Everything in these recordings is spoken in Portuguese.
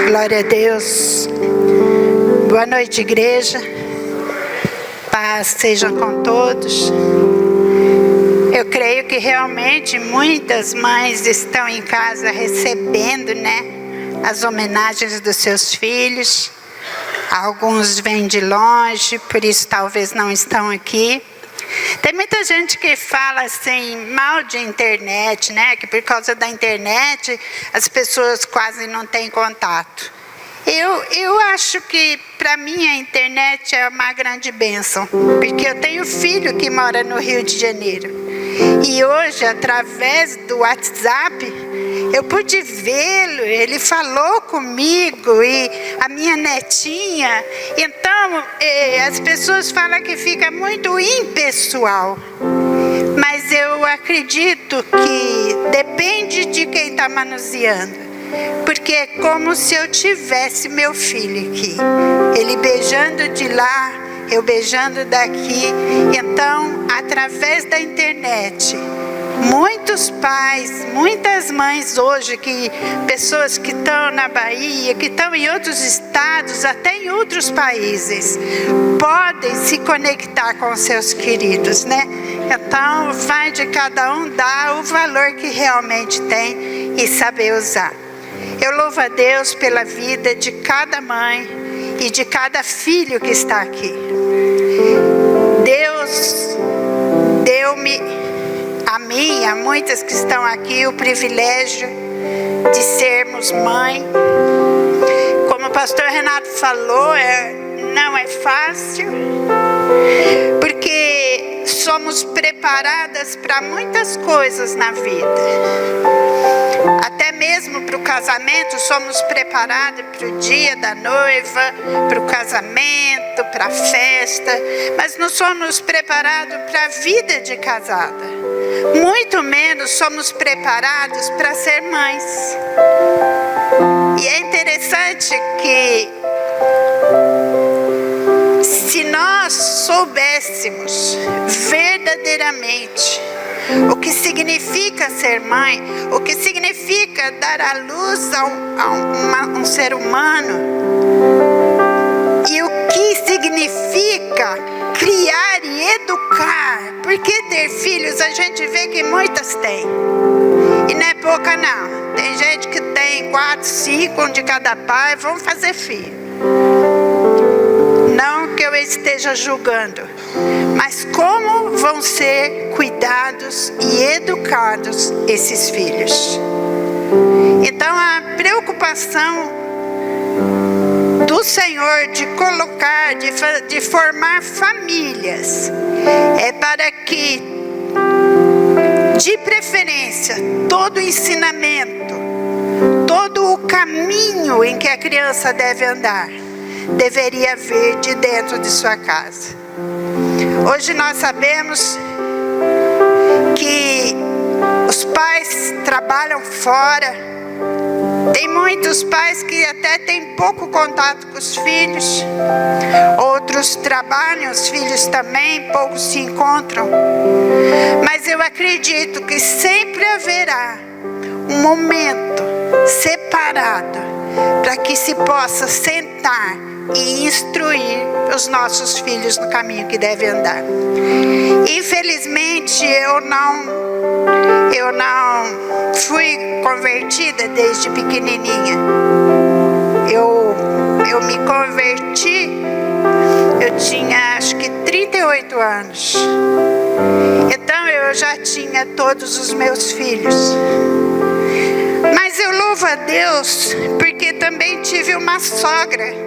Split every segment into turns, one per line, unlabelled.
Glória a Deus. Boa noite, igreja. Paz seja com todos. Eu creio que realmente muitas mães estão em casa recebendo, as homenagens dos seus filhos. Alguns vêm de longe, por isso talvez não estão aqui. Tem muita gente que fala assim, mal de internet, que por causa da internet as pessoas quase não têm contato. Eu acho que para mim a internet é uma grande bênção, porque eu tenho filho que mora no Rio de Janeiro. E hoje, através do WhatsApp, eu pude vê-lo, ele falou comigo e a minha netinha. Então, as pessoas falam que fica muito impessoal. Mas eu acredito que depende de quem está manuseando. Porque é como se eu tivesse meu filho aqui. Ele beijando de lá, eu beijando daqui. Então, através da internet, muitos pais, muitas mães hoje, pessoas que estão na Bahia, que estão em outros estados, até em outros países, podem se conectar com seus queridos, Então, vai de cada um dar o valor que realmente tem e saber usar. Eu louvo a Deus pela vida de cada mãe e de cada filho que está aqui. Deus deu-me, a mim, a muitas que estão aqui, o privilégio de sermos mãe. Como o pastor Renato falou, não é fácil, porque somos preparadas para muitas coisas na vida. Até mesmo para o casamento, somos preparados para o dia da noiva, para o casamento, para a festa, mas não somos preparados para a vida de casada. Muito menos somos preparados para ser mães. E é interessante que, se nós soubéssemos verdadeiramente o que significa ser mãe, o que significa dar à luz a um ser humano, e o que significa criar e educar, porque ter filhos a gente vê que muitas têm, e não é pouca não, tem gente que tem 4, 5, um de cada pai, vão fazer filho. Não que eu esteja julgando, mas como vão ser cuidados e educados esses filhos. Então a preocupação do Senhor de colocar, de formar famílias, é para que, de preferência, todo o ensinamento, todo o caminho em que a criança deve andar, deveria vir de dentro de sua casa. Hoje nós sabemos que os pais trabalham fora. Tem muitos pais que até têm pouco contato com os filhos. Outros trabalham, os filhos também, poucos se encontram. Mas eu acredito que sempre haverá um momento separado para que se possa sentar e instruir os nossos filhos no caminho que devem andar. Infelizmente, eu não fui convertida desde pequenininha. Eu me converti, eu tinha acho que 38 anos. Então eu já tinha todos os meus filhos. Mas eu louvo a Deus porque também tive uma sogra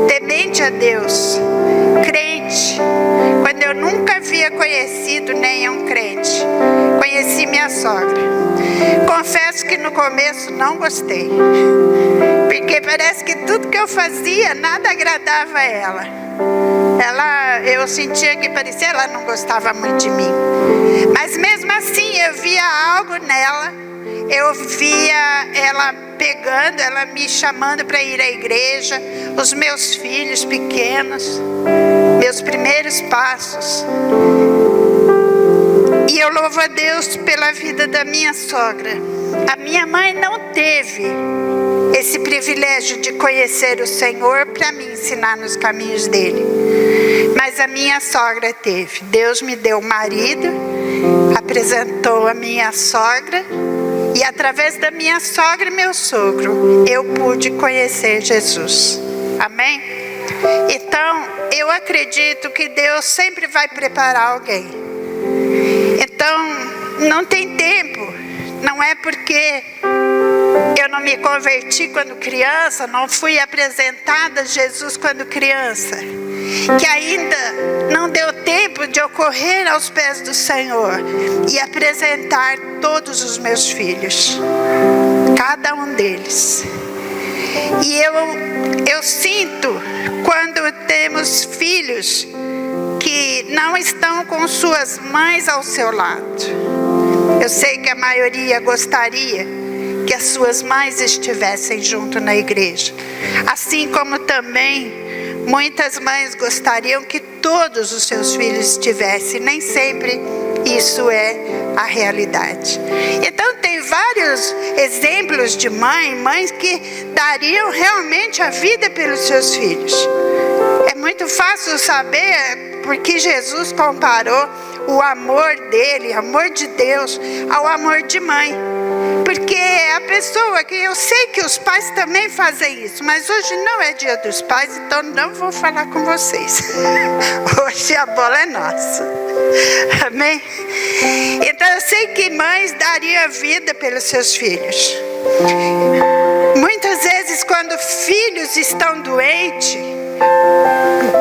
temente a Deus, crente, quando eu nunca havia conhecido nenhum crente. Conheci minha sogra. Confesso que no começo não gostei, porque parece que tudo que eu fazia nada agradava a ela. Eu sentia que parecia ela não gostava muito de mim. Mas mesmo assim eu via algo nela. Eu via ela pegando, ela me chamando para ir à igreja, os meus filhos pequenos, meus primeiros passos. E eu louvo a Deus pela vida da minha sogra. A minha mãe não teve esse privilégio de conhecer o Senhor para me ensinar nos caminhos dele. Mas a minha sogra teve. Deus me deu um marido, apresentou a minha sogra, e através da minha sogra e meu sogro, eu pude conhecer Jesus. Amém? Então, eu acredito que Deus sempre vai preparar alguém. Então, não tem tempo. Não é porque eu não me converti quando criança, não fui apresentada a Jesus quando criança, que ainda não deu tempo de eu correr aos pés do Senhor e apresentar todos os meus filhos, cada um deles. E eu sinto quando temos filhos que não estão com suas mães ao seu lado. Eu sei que a maioria gostaria que as suas mães estivessem junto na igreja. Assim como também muitas mães gostariam que todos os seus filhos estivessem. Nem sempre isso é a realidade. Então tem vários exemplos de mães que dariam realmente a vida pelos seus filhos. É muito fácil saber porque Jesus comparou o amor dele, amor de Deus, ao amor de mãe. Porque a pessoa que eu sei que os pais também fazem isso, mas hoje não é dia dos pais, então não vou falar com vocês. Hoje a bola é nossa. Amém? Então eu sei que mães dariam a vida pelos seus filhos. Muitas vezes quando filhos estão doentes,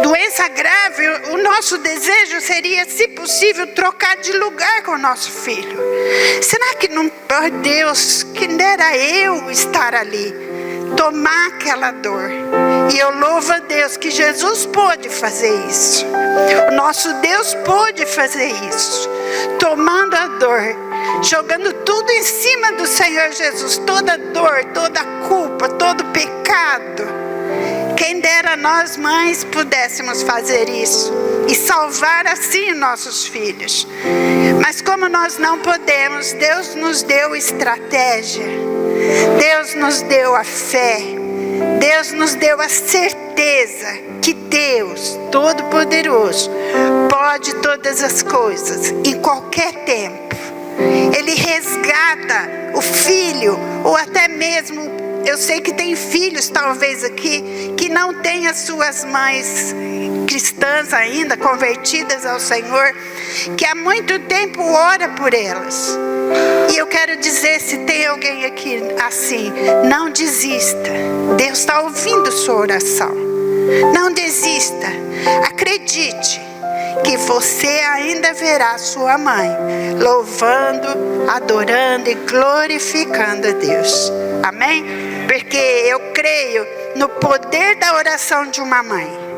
doença grave, o nosso desejo seria, se possível, trocar de lugar com o nosso filho. Será que não, oh Deus, quem dera eu estar ali, tomar aquela dor. E eu louvo a Deus que Jesus pôde fazer isso. O nosso Deus pôde fazer isso, tomando a dor, jogando tudo em cima do Senhor Jesus, toda dor, toda culpa, todo pecado. Quem dera nós mães pudéssemos fazer isso e salvar assim nossos filhos. Mas como nós não podemos, Deus nos deu estratégia, Deus nos deu a fé, Deus nos deu a certeza que Deus Todo-Poderoso pode todas as coisas, em qualquer tempo. Ele resgata o filho, ou até mesmo, eu sei que tem filhos talvez aqui, que não têm as suas mães cristãs ainda, convertidas ao Senhor, que há muito tempo ora por elas. E eu quero dizer, se tem alguém aqui assim, não desista. Deus está ouvindo sua oração. Não desista. Acredite que você ainda verá sua mãe louvando, adorando e glorificando a Deus. Amém? Porque eu creio no poder da oração de uma mãe.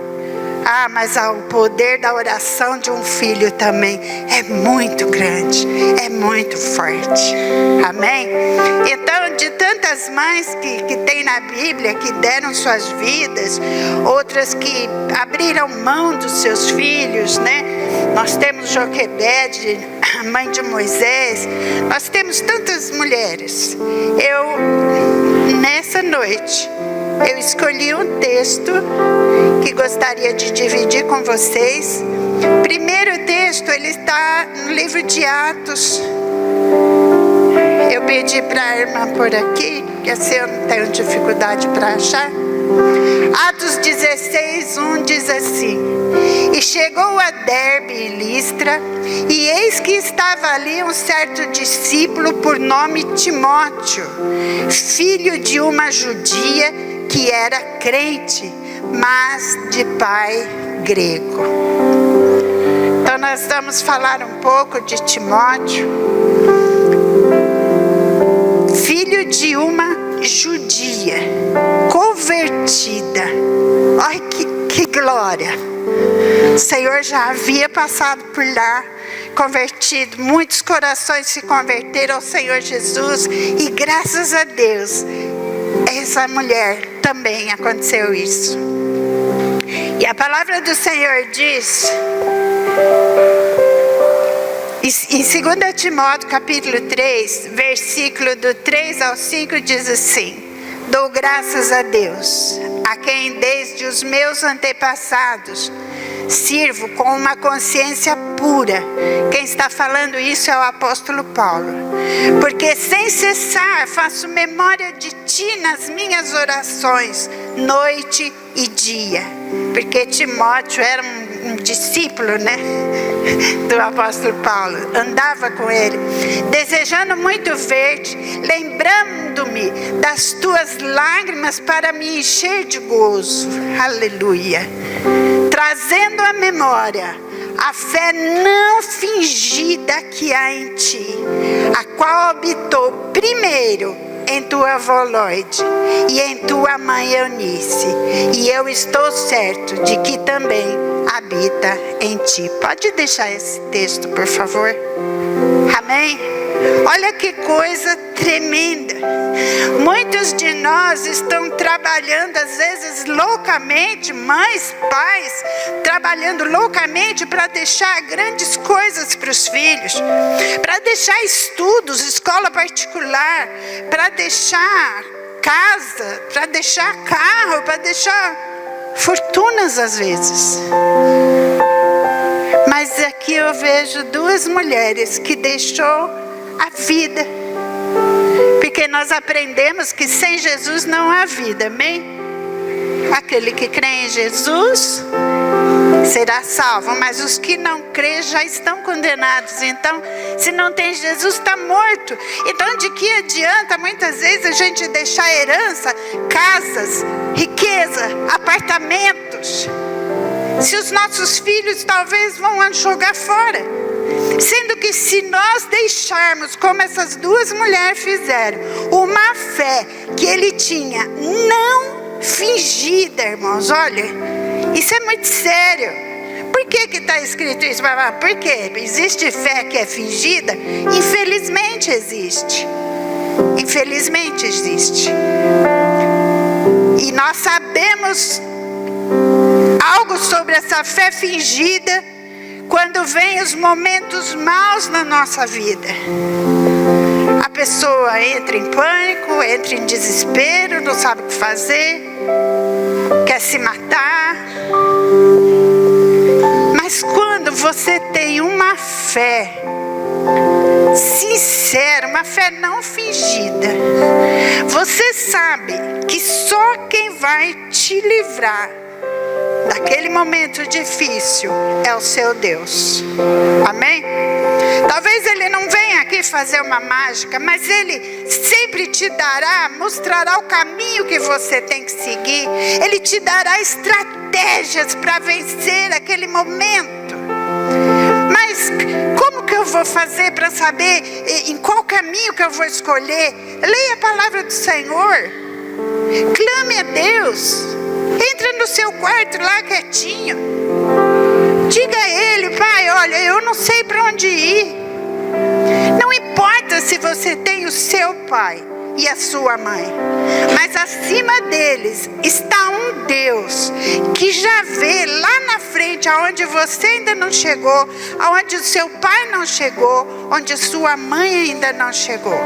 Ah, mas o poder da oração de um filho também é muito grande, é muito forte. Amém? Então, de tantas mães que tem na Bíblia, que deram suas vidas, outras que abriram mão dos seus filhos, né? Nós temos Joquebede, a mãe de Moisés, nós temos tantas mulheres. Nessa noite, eu escolhi um texto que gostaria de dividir com vocês. Primeiro texto, ele está no livro de Atos. Eu pedi para a irmã por aqui, que assim eu não tenho dificuldade para achar. Atos 16:1 diz assim: E chegou a Derbe e Listra, e eis que estava ali um certo discípulo por nome Timóteo, filho de uma judia que era crente, mas de pai grego. Então nós vamos falar um pouco de Timóteo, filho de uma judia, convertida. Ai, que glória! O Senhor já havia passado por lá, convertido, muitos corações se converteram ao Senhor Jesus, e graças a Deus, essa mulher também aconteceu isso. E a palavra do Senhor diz, em 2 Timóteo capítulo 3, versículo do 3 ao 5, diz assim: Dou graças a Deus, a quem desde os meus antepassados sirvo com uma consciência pura. Quem está falando isso é o apóstolo Paulo. Porque sem cessar faço memória de ti nas minhas orações, noite e dia. Porque Timóteo era um discípulo, né, do apóstolo Paulo, andava com ele, desejando muito ver-te, lembrando-me das tuas lágrimas para me encher de gozo. Aleluia. Trazendo à memória a fé não fingida que há em ti, a qual habitou primeiro em tua avó Loide e em tua mãe Eunice, e eu estou certo de que também habita em ti. Pode deixar esse texto, por favor? Amém? Olha que coisa tremenda. Muitos de nós estão trabalhando, às vezes loucamente, mães, pais, trabalhando loucamente para deixar grandes coisas para os filhos, para deixar estudos, escola particular, para deixar casa, para deixar carro, para deixar fortunas às vezes. Mas aqui eu vejo duas mulheres que deixou a vida, porque nós aprendemos que sem Jesus não há vida, amém? Aquele que crê em Jesus será salvo, mas os que não crêem já estão condenados. Então, se não tem Jesus, está morto. Então, de que adianta muitas vezes a gente deixar herança, casas, riqueza, apartamentos, se os nossos filhos talvez vão jogar fora? Sendo que se nós deixarmos, como essas duas mulheres fizeram, uma fé que ele tinha não fingida, irmãos, olha, isso é muito sério. Por que está escrito isso? Por quê? Existe fé que é fingida? Infelizmente existe. Infelizmente existe. E nós sabemos algo sobre essa fé fingida quando vem os momentos maus na nossa vida. A pessoa entra em pânico, entra em desespero, não sabe o que fazer, quer se matar. Mas quando você tem uma fé sincera, uma fé não fingida, você sabe que só quem vai te livrar daquele momento difícil é o seu Deus. Amém? Talvez ele não venha aqui fazer uma mágica, mas ele sempre te dará, mostrará o caminho que você tem que seguir. Ele te dará estratégias para vencer aquele momento. Mas como que eu vou fazer para saber em qual caminho que eu vou escolher? Leia a palavra do Senhor. Clame a Deus. Entra no seu quarto lá quietinho. Diga a ele: pai, olha, eu não sei para onde ir. Não importa se você tem o seu pai e a sua mãe, mas acima deles está um Deus que já vê lá na frente, aonde você ainda não chegou, aonde o seu pai não chegou, onde a sua mãe ainda não chegou.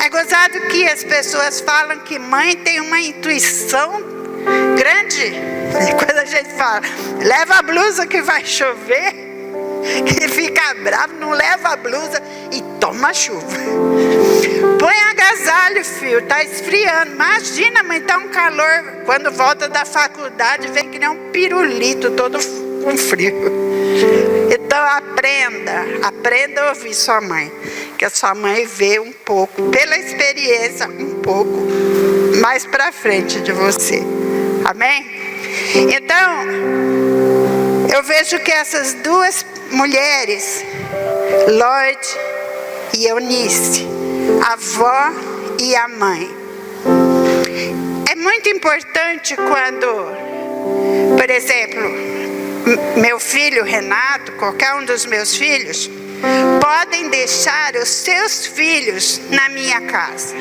É gozado que as pessoas falam que mãe tem uma intuição grande. Quando a gente fala, leva a blusa que vai chover, que fica bravo, não leva a blusa e toma chuva. Põe agasalho, filho, tá esfriando. Imagina, mãe, tá um calor. Quando volta da faculdade, vem que nem um pirulito, todo com frio. Então aprenda a ouvir sua mãe, que a sua mãe vê um pouco, pela experiência, um pouco mais para frente de você. Amém? Então, eu vejo que essas duas mulheres, Loide e Eunice, a avó e a mãe, é muito importante quando, por exemplo, meu filho Renato, qualquer um dos meus filhos, podem deixar os seus filhos na minha casa,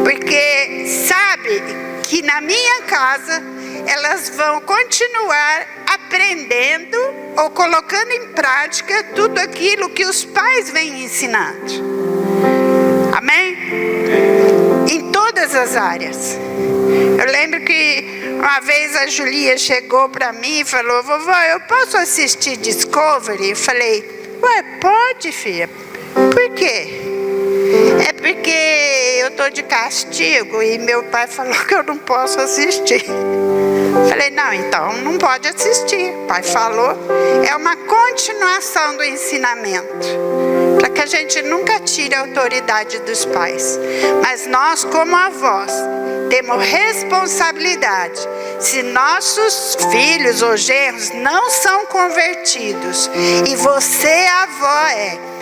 porque sabe que na minha casa elas vão continuar aprendendo ou colocando em prática tudo aquilo que os pais vêm ensinando. Amém? Em todas as áreas. Eu lembro que uma vez a Julia chegou para mim e falou: vovó, eu posso assistir Discovery? Eu falei: ué, pode, filha. Por quê? É porque eu estou de castigo e meu pai falou que eu não posso assistir. Falei: não, então não pode assistir. O pai falou. É uma continuação do ensinamento, para que a gente nunca tire a autoridade dos pais. Mas nós, como avós, temos responsabilidade. Se nossos filhos ou genros não são convertidos, e você, avó,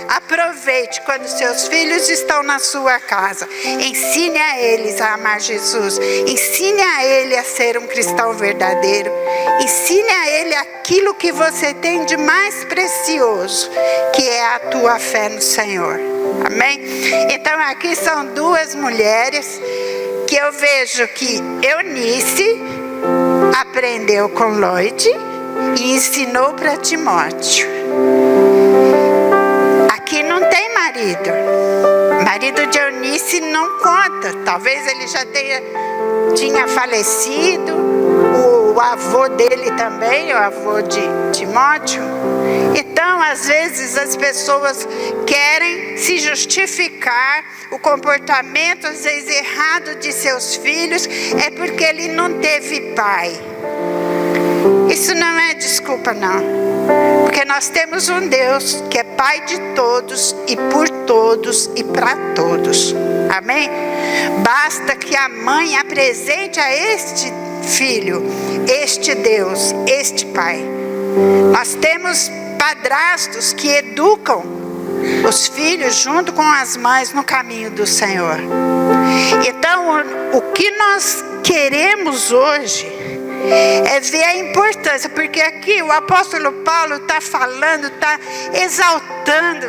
aproveite quando seus filhos estão na sua casa. Ensine a eles a amar Jesus. Ensine a ele a ser um cristão verdadeiro. Ensine a ele aquilo que você tem de mais precioso, que é a tua fé no Senhor. Amém? Então aqui são duas mulheres que eu vejo que Eunice aprendeu com Lloyd e ensinou para Timóteo. Aqui não tem marido. Marido de Eunice não conta. Talvez ele já tinha falecido. O avô dele também, o avô de Timóteo. Então, às vezes, as pessoas querem se justificar. O comportamento, às vezes, errado de seus filhos é porque ele não teve pai. Isso não é desculpa, não. Porque nós temos um Deus que é Pai de todos e por todos e para todos. Amém? Basta que a mãe apresente a este filho, este Deus, este Pai. Nós temos padrastos que educam os filhos junto com as mães no caminho do Senhor. Então, o que nós queremos hoje é ver a importância, porque aqui o apóstolo Paulo está falando, está exaltando,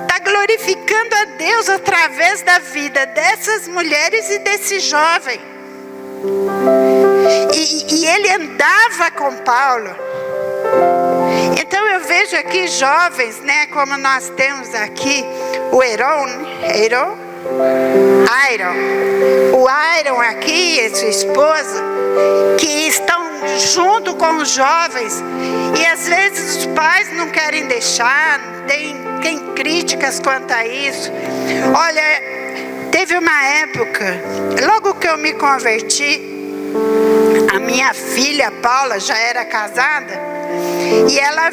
está glorificando a Deus através da vida dessas mulheres e desse jovem. E ele andava com Paulo. Então eu vejo aqui jovens, né, como nós temos aqui o Iron, o Iron aqui e sua esposa, que estão junto com os jovens, e às vezes os pais não querem deixar, tem críticas quanto a isso. Olha, teve uma época, logo que eu me converti, a minha filha Paula já era casada, e ela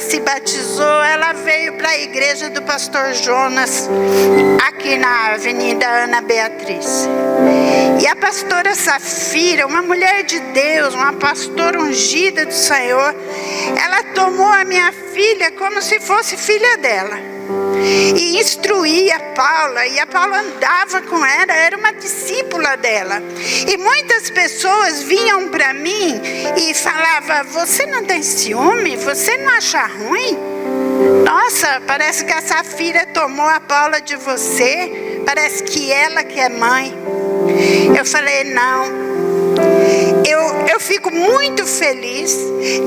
se batizou, ela veio para a igreja do pastor Jonas, aqui na Avenida Ana Beatriz. E a pastora Safira, uma mulher de Deus, uma pastora ungida do Senhor, ela tomou a minha filha como se fosse filha dela. E instruía a Paula, e a Paula andava com ela, era uma discípula dela. E muitas pessoas vinham para mim e falavam: você não tem ciúme? Você não acha ruim? Nossa, parece que a Safira tomou a Paula de você, parece que ela que é mãe. Eu falei: não. Eu fico muito feliz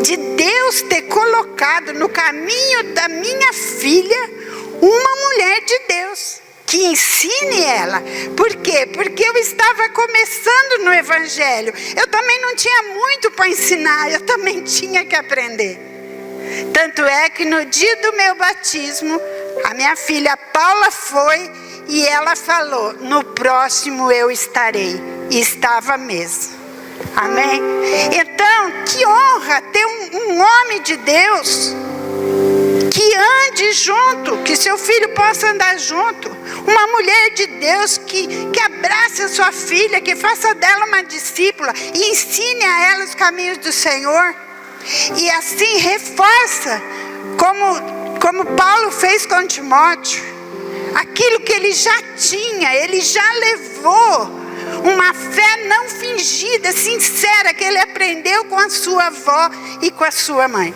de Deus ter colocado no caminho da minha filha uma mulher de Deus, que ensine ela. Por quê? Porque eu estava começando no Evangelho. Eu também não tinha muito para ensinar, eu também tinha que aprender. Tanto é que no dia do meu batismo, a minha filha Paula foi e ela falou: no próximo eu estarei. E estava mesmo. Amém? Então, que honra ter um homem de Deus que ande junto, que seu filho possa andar junto. Uma mulher de Deus que abrace a sua filha, que faça dela uma discípula e ensine a ela os caminhos do Senhor. E assim reforça, como Paulo fez com Timóteo, aquilo que ele já tinha, ele já levou. Uma fé não fingida, sincera, que ele aprendeu com a sua avó e com a sua mãe.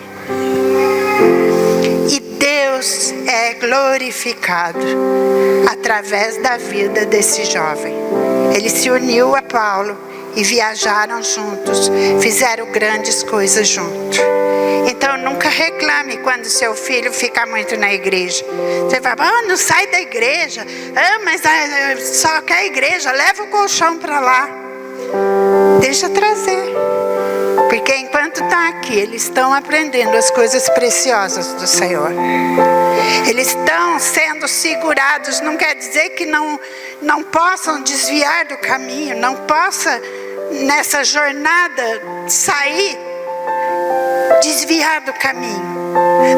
E Deus é glorificado através da vida desse jovem. Ele se uniu a Paulo e viajaram juntos, fizeram grandes coisas juntos. Então nunca reclame quando seu filho fica muito na igreja. Você vai, não sai da igreja, mas só quer a igreja, leva o colchão para lá. Deixa trazer. Porque enquanto está aqui, eles estão aprendendo as coisas preciosas do Senhor. Eles estão sendo segurados, não quer dizer que não possam desviar do caminho, não possa nessa jornada sair, desviar do caminho.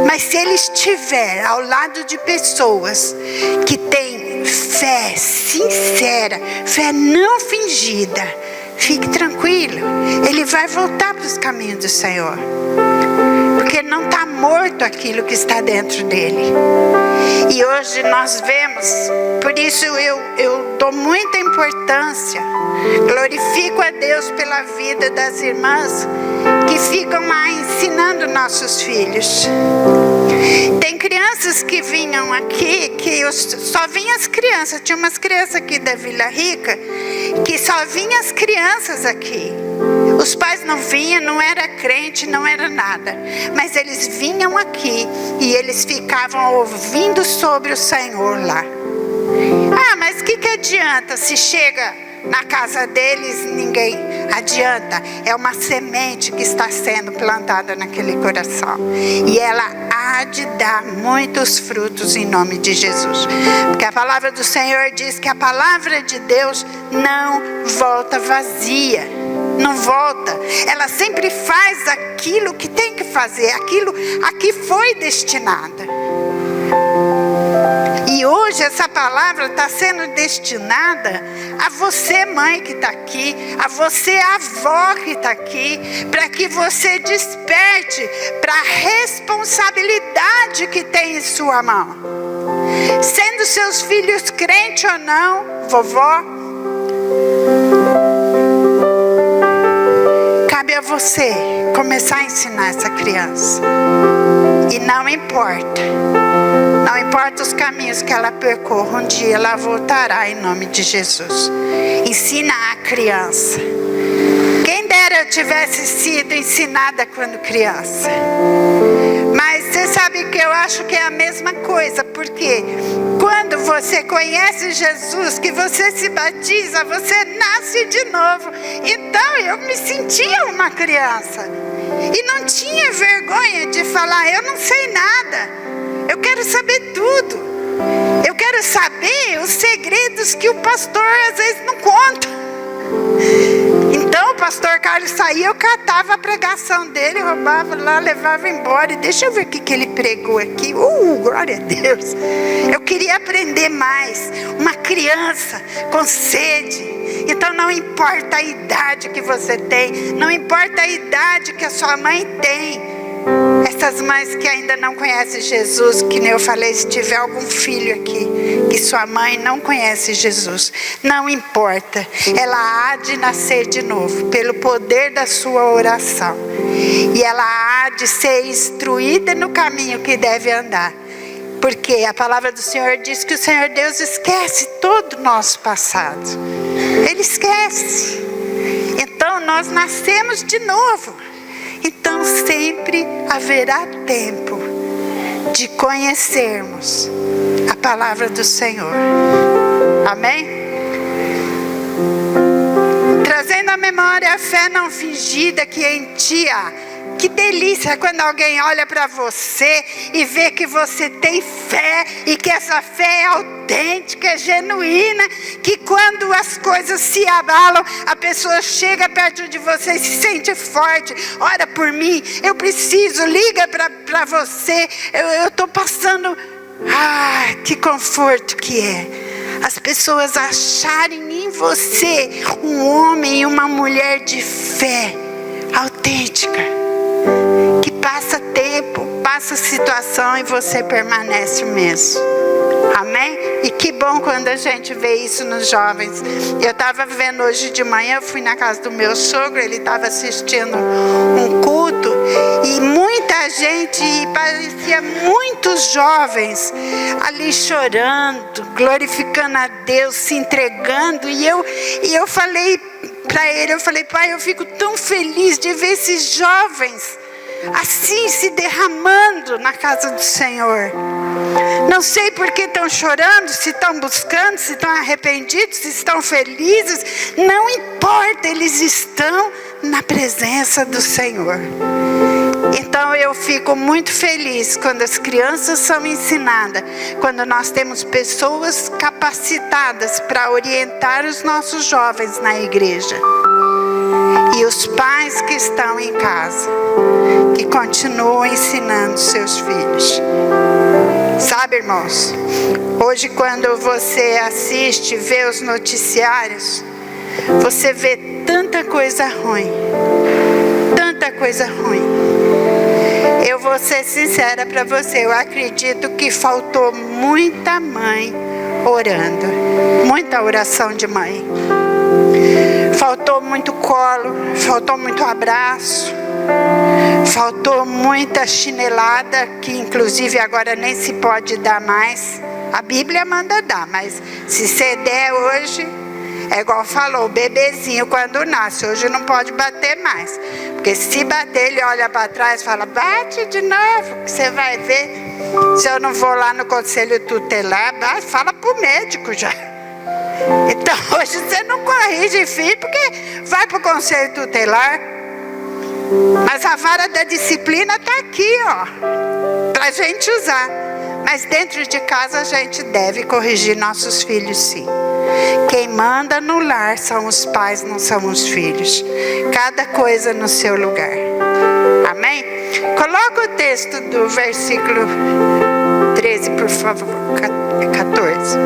Mas se ele estiver ao lado de pessoas que têm fé sincera, fé não fingida, fique tranquilo, ele vai voltar para os caminhos do Senhor. Porque não está morto aquilo que está dentro dele. E hoje nós vemos, por isso eu dou muita importância, glorifico a Deus pela vida das irmãs que ficam lá ensinando nossos filhos. Tem crianças que vinham aqui, que só vinham as crianças. Tinha umas crianças aqui da Vila Rica, que só vinham as crianças aqui. Os pais não vinham, não era crente, não era nada. Mas eles vinham aqui e eles ficavam ouvindo sobre o Senhor lá. Mas o que adianta se chega na casa deles, ninguém adianta. É uma semente que está sendo plantada naquele coração. E ela há de dar muitos frutos em nome de Jesus. Porque a palavra do Senhor diz que a palavra de Deus não volta vazia. Não volta. Ela sempre faz aquilo que tem que fazer. Aquilo a que foi destinada. E hoje essa palavra está sendo destinada a você, mãe que está aqui, a você, avó que está aqui, para que você desperte para a responsabilidade que tem em sua mão. Sendo seus filhos crentes ou não, vovó, cabe a você começar a ensinar essa criança. E não importa os caminhos que ela percorra, um dia ela voltará em nome de Jesus. Ensina a criança. Quem dera eu tivesse sido ensinada quando criança. Mas você sabe que eu acho que é a mesma coisa, porque quando você conhece Jesus, que você se batiza, você nasce de novo. Então eu me sentia uma criança e não tinha vergonha de falar, eu não sei nada. Eu quero saber tudo. Eu quero saber os segredos que o pastor às vezes não conta. Então o pastor Carlos saía, eu catava a pregação dele, roubava lá, levava embora. E deixa eu ver o que ele pregou aqui. Glória a Deus. Eu queria aprender mais. Uma criança com sede. Então não importa a idade que você tem, não importa a idade que a sua mãe tem. Essas mães que ainda não conhecem Jesus, que nem eu falei, se tiver algum filho aqui, que sua mãe não conhece Jesus, não importa, ela há de nascer de novo, pelo poder da sua oração. E ela há de ser instruída no caminho que deve andar. Porque a palavra do Senhor diz que o Senhor Deus esquece todo o nosso passado. Ele esquece. Então nós nascemos de novo. Então sempre haverá tempo de conhecermos a palavra do Senhor. Amém? Trazendo à memória a fé não fingida que em ti há. Que delícia quando alguém olha para você e vê que você tem fé e que essa fé é autêntica, é genuína, que quando as coisas se abalam, a pessoa chega perto de você e se sente forte. Ora por mim, eu preciso, liga para você, eu estou passando. Que conforto que é. As pessoas acharem em você um homem e uma mulher de fé autêntica. Que passa tempo, passa situação e você permanece o mesmo. Amém? E que bom quando a gente vê isso nos jovens. Eu estava vendo hoje de manhã, eu fui na casa do meu sogro, ele estava assistindo um culto, e muita gente, parecia muitos jovens ali chorando, glorificando a Deus, se entregando. E eu falei para ele, eu falei: pai, eu fico tão feliz de ver esses jovens assim se derramando na casa do Senhor. Não sei por que estão chorando, se estão buscando, se estão arrependidos, se estão felizes. Não importa, eles estão na presença do Senhor. Então eu fico muito feliz quando as crianças são ensinadas, quando nós temos pessoas capacitadas para orientar os nossos jovens na igreja. E os pais que estão em casa, que continuam ensinando seus filhos. Sabe, irmãos, hoje quando você assiste, vê os noticiários, você vê tanta coisa ruim. Tanta coisa ruim. Eu vou ser sincera para você, eu acredito que faltou muita mãe orando. Muita oração de mãe. Faltou muito colo, faltou muito abraço, faltou muita chinelada, que inclusive agora nem se pode dar mais. A Bíblia manda dar, mas se você der hoje, é igual falou, o bebezinho quando nasce, hoje não pode bater mais. Porque se bater, ele olha para trás e fala: bate de novo, que você vai ver. Se eu não vou lá no conselho tutelar, fala para o médico já. Então hoje você não corrige filho, porque vai para o conselho tutelar. Mas a vara da disciplina está aqui, ó, para a gente usar. Mas dentro de casa a gente deve corrigir nossos filhos, sim. Quem manda no lar são os pais, não são os filhos. Cada coisa no seu lugar. Amém? Coloca o texto do versículo 13, por favor. 14.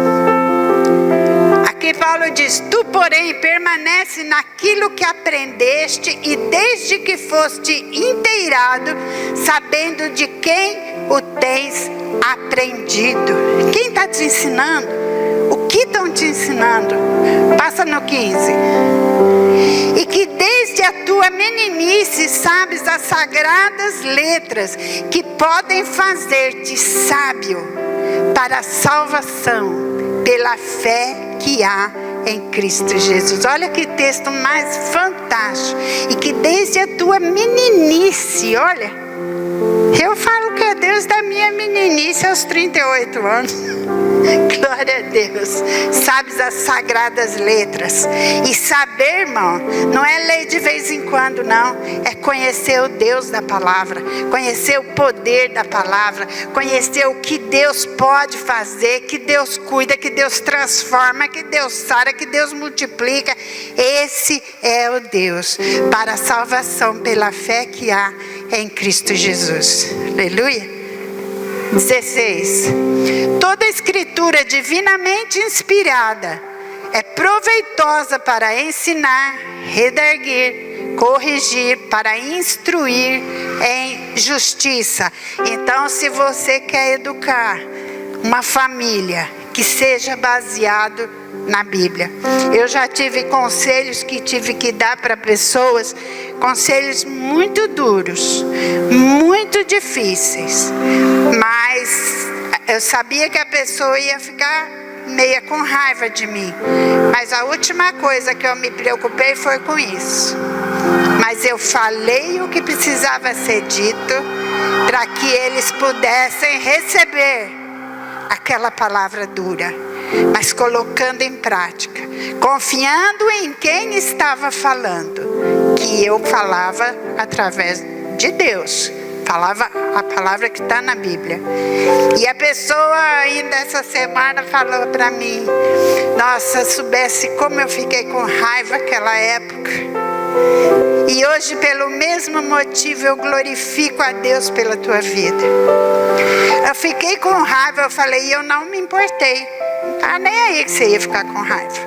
Aqui Paulo diz: tu, porém, permanece naquilo que aprendeste e desde que foste inteirado, sabendo de quem o tens aprendido. Quem está te ensinando? O que estão te ensinando? Passa no 15. E que desde a tua meninice sabes as sagradas letras que podem fazer-te sábio para a salvação pela fé que há em Cristo Jesus. Olha que texto mais fantástico. E que desde a tua meninice, olha, eu falo que é Deus da minha meninice aos 38 anos. Glória a Deus. Sabes as sagradas letras. E saber, irmão, não é ler de vez em quando, não. É conhecer o Deus da palavra. Conhecer o poder da palavra. Conhecer o que Deus pode fazer. Que Deus cuida, que Deus transforma, que Deus sara, que Deus multiplica. Esse é o Deus para a salvação pela fé que há em Cristo Jesus. Aleluia. 16. Toda escritura divinamente inspirada é proveitosa para ensinar, redarguir, corrigir, para instruir em justiça. Então, se você quer educar uma família, que seja baseado na Bíblia. Eu já tive conselhos que tive que dar para pessoas, conselhos muito duros, muito difíceis, mas eu sabia que a pessoa ia ficar meia com raiva de mim, mas a última coisa que eu me preocupei foi com isso. Mas eu falei o que precisava ser dito para que eles pudessem receber aquela palavra dura, mas colocando em prática, confiando em quem estava falando, que eu falava através de Deus, falava a palavra que está na Bíblia. E a pessoa ainda essa semana falou para mim: nossa, soubesse como eu fiquei com raiva naquela época. E hoje, pelo mesmo motivo, eu glorifico a Deus pela tua vida. Eu fiquei com raiva, eu falei, e eu não me importei. Não estava nem aí que você ia ficar com raiva.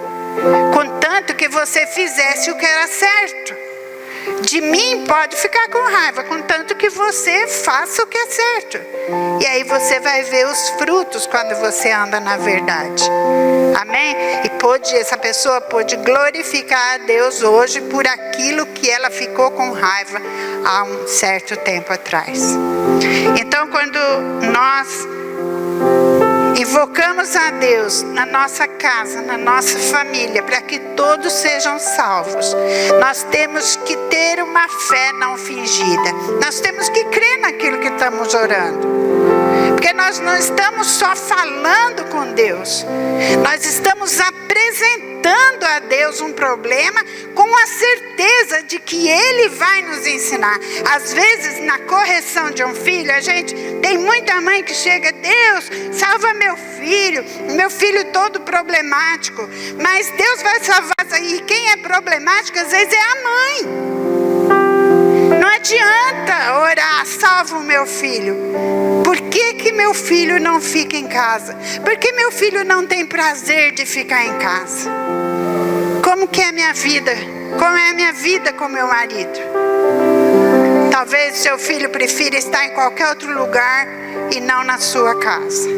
Contanto que você fizesse o que era certo. de mim pode ficar com raiva, contanto que você faça o que é certo. E aí você vai ver os frutos quando você anda na verdade. Amém? E essa pessoa pôde glorificar a Deus hoje por aquilo que ela ficou com raiva há um certo tempo atrás. Então, quando nós invocamos a Deus na nossa casa, na nossa família, para que todos sejam salvos, nós temos que ter uma fé não fingida. Nós temos que crer naquilo que estamos orando. Porque nós não estamos só falando com Deus, nós estamos apresentando a Deus um problema com a certeza de que Ele vai nos ensinar. Às vezes, na correção de um filho, tem muita mãe que chega: Deus, salva meu filho todo problemático. Mas Deus vai salvar, e quem é problemático às vezes é a mãe. Não adianta orar, salva o meu filho. Por que meu filho não fica em casa? Por que meu filho não tem prazer de ficar em casa? Como que é a minha vida? Como é a minha vida com meu marido? Talvez seu filho prefira estar em qualquer outro lugar e não na sua casa.